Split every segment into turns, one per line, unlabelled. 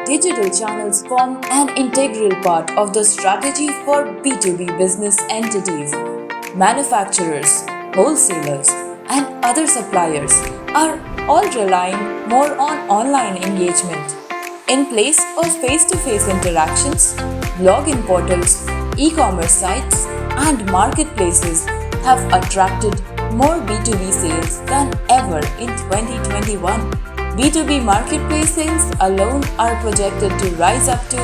Digital channels form an integral part of the strategy for B2B business entities. Manufacturers, wholesalers, and other suppliers are all relying more on online engagement. In place of face-to-face interactions, login portals, e-commerce sites, and marketplaces have attracted more B2B sales than ever in 2021. B2B marketplaces alone are projected to rise up to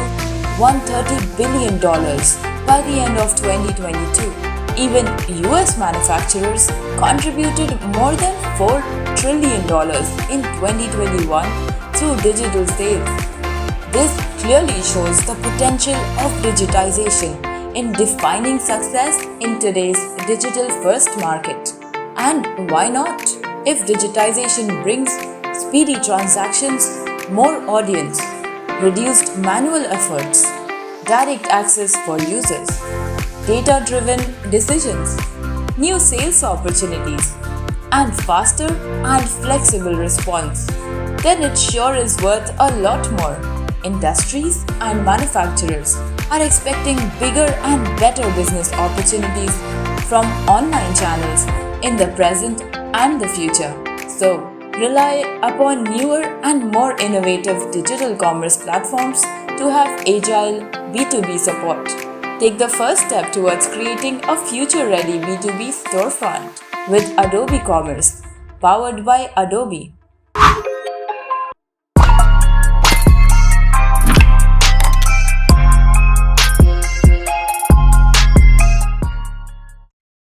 $130 billion by the end of 2022. Even US manufacturers contributed more than $4 trillion in 2021 through digital sales. This clearly shows the potential of digitization in defining success in today's digital-first market. And why not? If digitization brings speedy transactions, more audience, reduced manual efforts, direct access for users, data-driven decisions, new sales opportunities, and faster and flexible response, then it sure is worth a lot more. Industries and manufacturers are expecting bigger and better business opportunities from online channels in the present and the future. So, rely upon newer and more innovative digital commerce platforms to have agile B2B support. Take the first step towards creating a future-ready B2B storefront with Adobe Commerce, powered by Adobe.